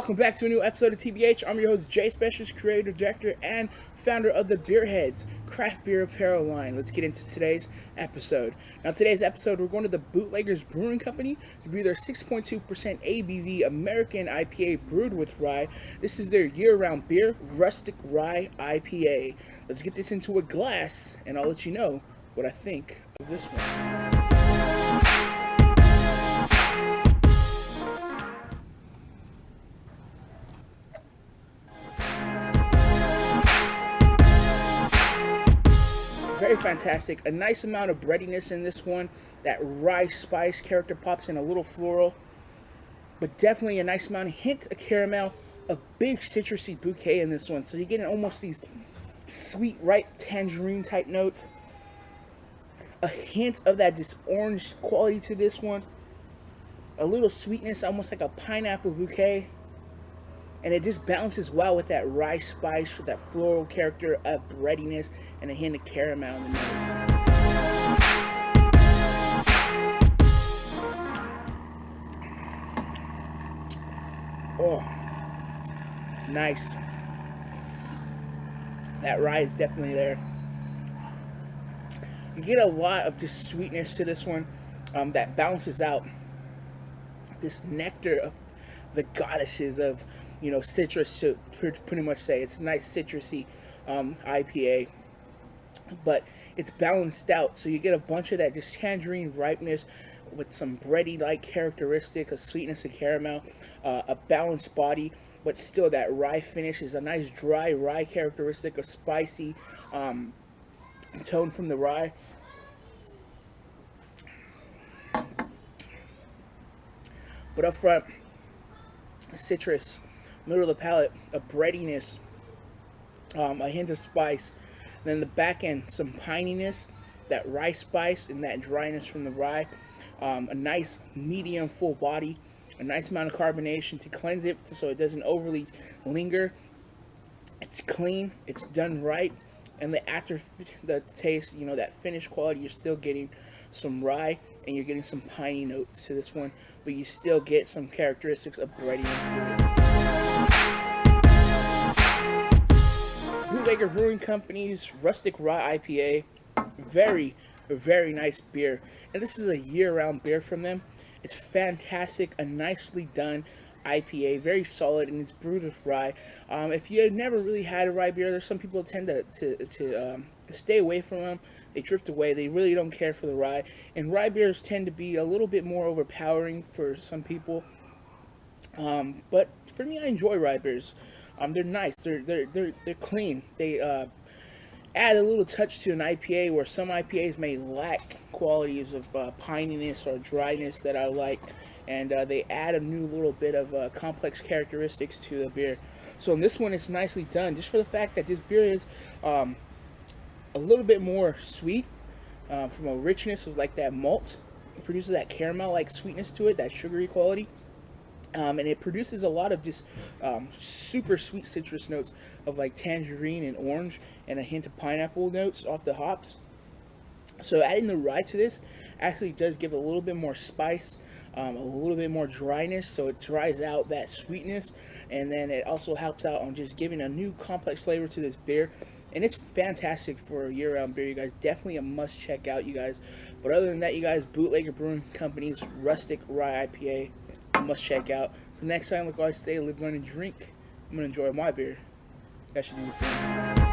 Welcome back to a new episode of TBH. I'm your host, Jay Specialist, creator, director, and founder of the Beerheads craft beer apparel line. Let's get into today's episode. Now, today's episode, we're going to the Bootleggers Brewing Company to review their 6.2% ABV American IPA brewed with rye. This is their year-round beer, Rustic Rye IPA. Let's get this into a glass, and I'll let you know what I think of this one. Very fantastic. A nice amount of breadiness in this one. That rye spice character pops in, a little floral, but definitely a nice amount, a hint of caramel, a big citrusy bouquet in this one. So you're getting almost these sweet, ripe tangerine type notes. A hint of that just orange quality to this one. A little sweetness, almost like a pineapple bouquet. And it just balances well with that rye spice, with that floral character of breadiness, and a hint of caramel in the nose. Oh, nice. That rye is definitely there. You get a lot of just sweetness to this one that balances out this nectar of the goddesses of, citrus, to pretty much say. It's a nice citrusy IPA, but it's balanced out, so you get a bunch of that just tangerine ripeness with some bready-like characteristic, a sweetness of caramel, a balanced body, but still that rye finish is a nice dry rye characteristic, a spicy tone from the rye. But up front, citrus, middle of the palate, a breadiness, a hint of spice. And then the back end, some pininess, that rye spice and that dryness from the rye. A nice medium full body, a nice amount of carbonation to cleanse it so it doesn't overly linger. It's clean, it's done right, and the taste, that finished quality, you're still getting some rye and you're getting some piney notes to this one, but you still get some characteristics of breadiness to it. Bootlegger Brewing Company's Rustic Rye IPA, very nice beer, and this is a year-round beer from them. It's fantastic, a nicely done IPA, very solid, and it's brewed with rye. If you have never really had a rye beer, there's some people tend to stay away from them. They drift away. They really don't care for the rye, and rye beers tend to be a little bit more overpowering for some people. But for me, I enjoy rye beers. They're nice. They're clean. They add a little touch to an IPA where some IPAs may lack qualities of pininess or dryness that I like, and they add a new little bit of complex characteristics to the beer. So in this one, it's nicely done, just for the fact that this beer is a little bit more sweet, from a richness of like that malt. It produces that caramel-like sweetness to it, that sugary quality. And it produces a lot of just super sweet citrus notes of like tangerine and orange, and a hint of pineapple notes off the hops. So adding the rye to this actually does give a little bit more spice, a little bit more dryness, so it dries out that sweetness, and then it also helps out on just giving a new complex flavor to this beer. And it's fantastic for a year-round beer, you guys. Definitely a must check out, you guys. But other than that, you guys, Bootlegger Brewing Company's Rustic Rye IPA, must check out. So next time, like I say, live, learn, and drink. I'm gonna enjoy my beer. You guys should do the same.